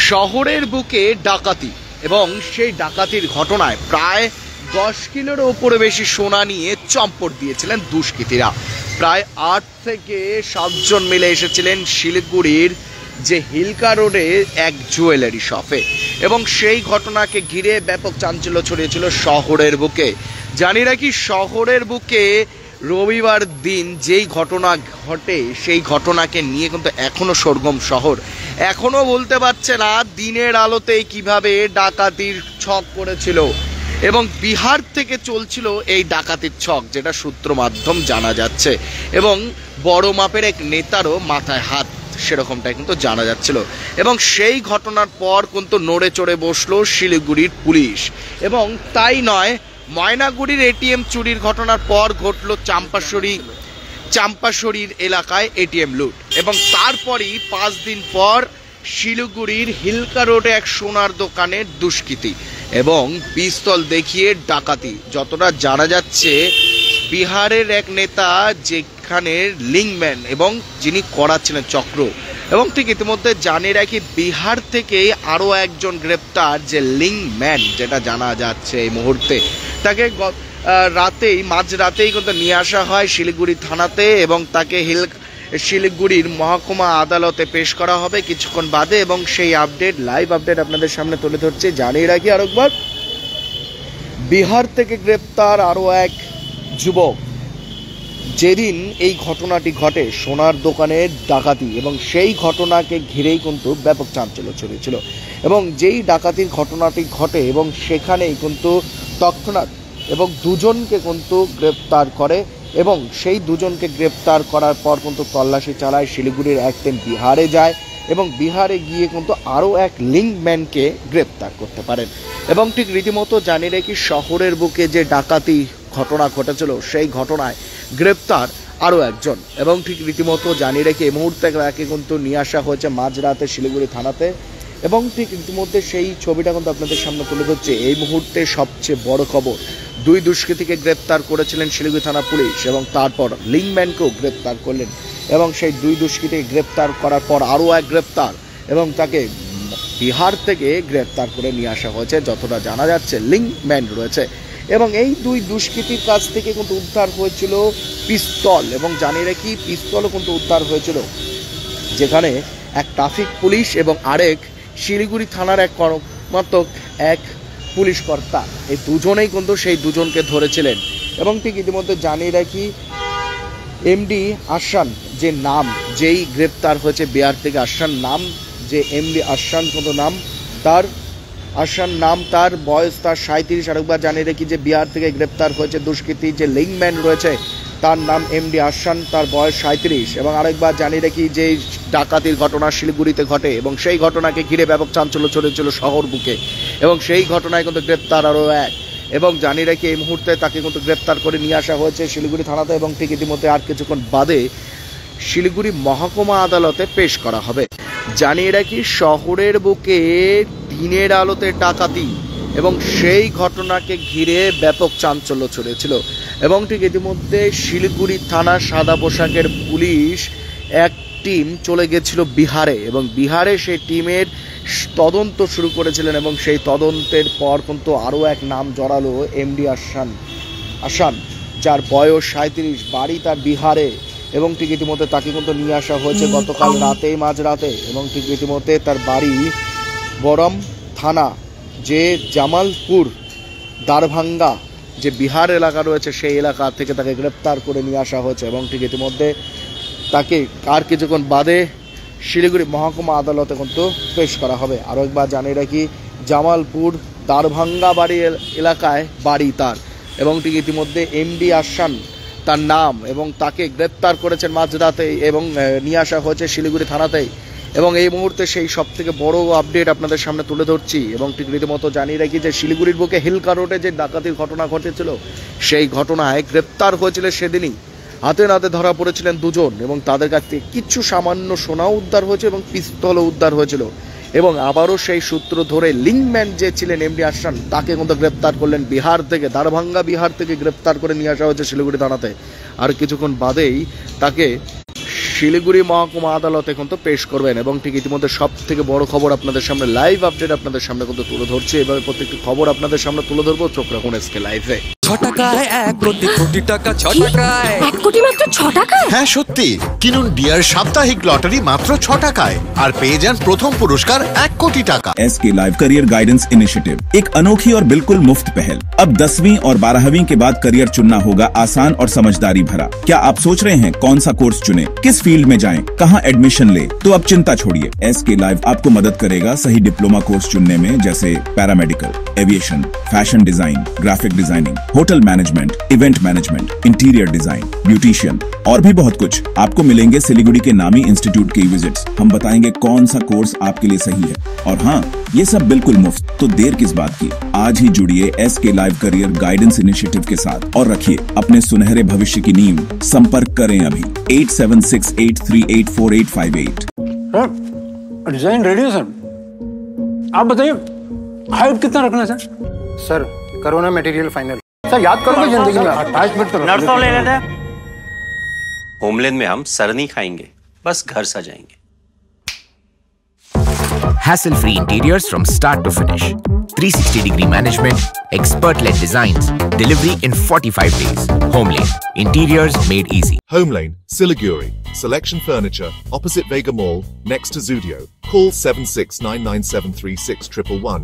শহরের বুকে ডাকাতি এবং সেই ডাকাতির ঘটনায় প্রায় 10 কিলোর ওপরে বেশি সোনা নিয়ে চম্পট দিয়েছিলেন দুষ্কৃতীরা। প্রায় 8 থেকে 7 জন মিলে এসেছিলেন শিলিগুড়ির যে হিলকা রোডে এক জুয়েলারি শপে এবং সেই ঘটনাকে ঘিরে ব্যাপক চাঞ্চল্য ছড়িয়েছিল শহরের বুকে। জানি রাখি শহরের বুকে রবিবার দিন যেই ঘটনা ঘটে সেই ঘটনাকে নিয়ে কিন্তু এখনো সরগম শহর, এখনো বলতে পারছে না দিনের আলোতেই কিভাবে ডাকাতির ছক করেছিল এবং বিহার থেকে চলছিল এই ডাকাতির ছক, যেটা সূত্র মাধ্যম জানা যাচ্ছে এবং বড় মাপের এক নেতারও মাথায় হাত সেরকমটাই কিন্তু জানা যাচ্ছিল। এবং সেই ঘটনার পর কিন্তু নড়ে চড়ে বসলো শিলিগুড়ির পুলিশ। এবং তাই নয়, ময়নাগুড়ির এটিএম চুরির ঘটনার পর ঘটল চাম্পাশড়ির এলাকায় এটিএম লুট এবং তারপরই 5 দিন পর শিলিগুড়ির হিলকা রোডে এক সোনার দোকানের দুষ্কৃতী এবং পিস্তল দেখিয়ে ডাকাতি। যতটা জানা যাচ্ছে বিহারের এক নেতা যেখানে লিংম্যান এবং যিনি করাচ্ছিলেন চক্র, এবং ঠিক ইতিমধ্যে জানে রাখি বিহার থেকে আরও একজন গ্রেপ্তার যে লিংম্যান, যেটা জানা যাচ্ছে এই মুহূর্তে তাকে মাঝরাতেই কিন্তু নিয়ে আসা হয় শিলিগুড়ি থানাতে এবং তাকে শিলিগুড়ির মহকুমা আদালতে পেশ করা হবে কিছুক্ষণ বাদে। এবং সেই লাইভ আপডেট আপনাদের সামনে তুলে ধরছে। জানিয়ে রাখি আরেকবার, বিহার থেকে গ্রেপ্তার আরও এক যুবক। যেদিন এই ঘটনাটি ঘটে সোনার দোকানের ডাকাতি এবং সেই ঘটনাকে ঘিরেই কিন্তু ব্যাপক চাঞ্চল্য ছড়িয়েছিল এবং যেই ডাকাতির ঘটনাটি ঘটে এবং সেখানেই কিন্তু তৎক্ষণাৎ এবং দুজনকে কিন্তু গ্রেপ্তার করে এবং সেই দুজনকে গ্রেপ্তার করার পর কিন্তু তল্লাশি চালায় শিলিগুড়ির একদিন বিহারে যায় এবং বিহারে গিয়ে কিন্তু আরও এক লিংম্যানকে গ্রেপ্তার করতে পারেন। এবং ঠিক রীতিমতো জানি রেখি শহরের বুকে যে ডাকাতি ঘটনা ঘটেছিল সেই ঘটনায় গ্রেপ্তার আরও একজন এবং ঠিক রীতিমতো জানি রেখে এই মুহূর্তে তাকে কিন্তু নিয়ে আসা হয়েছে মাঝরাতে শিলিগুড়ি থানাতে এবং ঠিক ইতিমধ্যে সেই ছবিটা কিন্তু আপনাদের সামনে তুলে ধরছে। এই মুহূর্তে সবচেয়ে বড় খবর, 2 দুষ্কৃতীকে গ্রেপ্তার করেছিলেন শিলিগুড়ি থানা পুলিশ এবং তারপর লিংম্যানকেও গ্রেপ্তার করলেন এবং সেই 2 দুষ্কৃতীকে গ্রেপ্তার করার পর আরও এক গ্রেপ্তার এবং তাকে বিহার থেকে গ্রেপ্তার করে নিয়ে আসা হয়েছে। যতটা জানা যাচ্ছে লিংম্যান রয়েছে এবং এই 2 দুষ্কৃতীর কাছ থেকে কিন্তু উদ্ধার হয়েছিল পিস্তল এবং জানিয়ে রাখি পিস্তলও কিন্তু উদ্ধার হয়েছিল, যেখানে এক ট্রাফিক পুলিশ এবং আরেক শিলিগুড়ি থানার এক কর্মরত এক পুলিশ কর্তা, এই দুজনেই কিন্তু সেই দুজনকে ধরেছিলেন। এবং ঠিক ইতিমধ্যে জানিয়ে রাখি এমডি আসান যে নাম, যেই গ্রেপ্তার হয়েছে বিহার থেকে আসান নাম, যে এমডি আসান কিন্তু নাম তার, আসান নাম তার, বয়স তার 37। আরেকবার জানিয়ে রাখি যে বিহার থেকে গ্রেপ্তার হয়েছে দুষ্কৃতী যে লিংম্যান রয়েছে তার নাম এমডি আসান, তার বয়স 37। এবং আরেকবার জানিয়ে রাখি যে ডাকাতির ঘটনা শিলিগুড়িতে ঘটে এবং সেই ঘটনাকে ঘিরে ব্যাপক চাঞ্চল্য ছড়িয়েছিল শহর বুকে এবং সেই ঘটনায় কিন্তু গ্রেপ্তার আরও এক এবং জানিয়ে রাখি এই মুহূর্তে তাকে কিন্তু গ্রেপ্তার করে নিয়ে আসা হয়েছে শিলিগুড়ি থানাতে এবং ঠিক ইতিমধ্যে আর কিছুক্ষণ বাদে শিলিগুড়ি মহকুমা আদালতে পেশ করা হবে। জানিয়ে রাখি শহরের বুকে দিনের আলোতে ডাকাতি এবং সেই ঘটনাকে ঘিরে ব্যাপক চাঞ্চল্য ছড়িয়েছিল এবং ঠিক ইতিমধ্যে শিলিগুড়ি থানা সাদা পোশাকের পুলিশ এক টিম চলে গেছিল বিহারে এবং বিহারে সেই টিমের তদন্ত শুরু করেছিলেন এবং সেই তদন্তের পর কিন্তু আরও এক নাম জড়ালো এমডি আসান, যার বয়স 37, বাড়ি তার বিহারে এবং ঠিক ইতিমধ্যে তাকে কিন্তু নিয়ে আসা হয়েছে গতকাল রাতেই মাঝরাতে এবং ঠিক ইতিমধ্যে তার বাড়ি বরম থানা যে জামালপুর দারভাঙ্গা যে বিহার এলাকা রয়েছে সেই এলাকা থেকে তাকে গ্রেপ্তার করে নিয়ে আসা হয়েছে এবং ঠিক ইতিমধ্যে তাকে আর কিছুক্ষণ বাদে শিলিগুড়ি মহকুমা আদালতে কিন্তু পেশ করা হবে। আরও একবার জানিয়ে রাখি জামালপুর দারভাঙ্গা বাড়ি এলাকায় বাড়ি তার এবং ঠিক ইতিমধ্যে এমডি আসান তার নাম এবং তাকে গ্রেপ্তার করেছেন মাঝরাতে এবং নিয়ে আসা হয়েছে শিলিগুড়ি থানাতেই এবং এই মুহূর্তে সেই সব থেকে বড় আপডেট আপনাদের সামনে তুলে ধরছি। এবং ঠিক রীতিমতো জানিয়ে রাখি যে শিলিগুড়ির বুকে হিলকা রোডে যে ডাকাতির ঘটনা ঘটেছিল সেই ঘটনায় গ্রেপ্তার হয়েছিল সেদিনই, হাতে নাতে ধরা পড়েছিলেন 2 জন এবং তাদের কাছ থেকে কিছু সামান্য সোনাও উদ্ধার হয়েছে এবং পিস্তলও উদ্ধার হয়েছিল এবং আবারও সেই সূত্র ধরে লিংম্যান যে ছিলেন এমডি আসান তাকে কিন্তু গ্রেপ্তার করলেন বিহার থেকে, দারভাঙ্গা বিহার থেকে গ্রেপ্তার করে নিয়ে আসা হয়েছে শিলিগুড়ি থানাতে। আর কিছুক্ষণ বাদেই তাকে শিলিগুড়ি মহকুমা আদালতে কিন্তু পেশ করবেন। এবং ঠিক ইতিমধ্যে সব থেকে বড় খবর আপনাদের সামনে লাইভ আপডেট আপনাদের সামনে কিন্তু তুলে ধরছে। এভাবে প্রত্যেকটি খবর আপনাদের সামনে তুলে ধরবো, চোখ রাখুন এসকে লাইভে। 6 টাকায় 1 কোটি কোটি টাকা, 6 টাকায় 1 কোটি মাত্র 6 টাকায়। হ্যাঁ সত্যি, কিনুন ডিয়ার সাপ্তাহিক লটারি মাত্র 6 টাকায় আর পেয়ে যান প্রথম পুরস্কার 1 কোটি টাকা। SK live career guidance initiative एक अनोखी और बिल्कुल मुफ्त पहल। अब 10वीं और 12वीं के बाद करियर चुनना होगा आसान और समझदारी भरा। क्या आप सोच रहे हैं कौन सा कोर्स चुने, किस फील्ड में जाएं, कहां एडमिशन ले? तो अब चिंता छोड़िए, एसके लाइव आपको मदद करेगा सही डिप्लोमा कोर्स चुनने में, जैसे paramedical, aviation, fashion design, graphic designing, hotel management, event management, interior design, beautician और भी बहुत कुछ। आपको मिलेंगे सिलीगुड़ी के नामी इंस्टीट्यूट के विजिट्स। हम बताएंगे कौन सा कोर्स आपके लिए सही है, और हाँ, ये सब बिल्कुल मुफ्त। तो देर किस बात की, आज ही जुड़िए SK live career guidance initiative के साथ और रखिए अपने सुनहरे भविष्य की नींव। संपर्क करें अभी 8768384858। डिजाइन रेडी है सर, आप बताइए हाइट कितना रखना है sir? Corona material final. Sir याद करोगे जिंदगी में 28 मिनट तो नर्सों ले लेते हैं। होमलैंड में हम सर नहीं खाएंगे, बस घर सजाएंगे। Hassle-free interiors from start to finish. 360-degree management, expert-led designs, delivery in 45 days. Homelane, interiors made easy. Homelane, Siliguri. Selection Furniture, opposite Vega Mall, next to Zudio. Call 7699736111.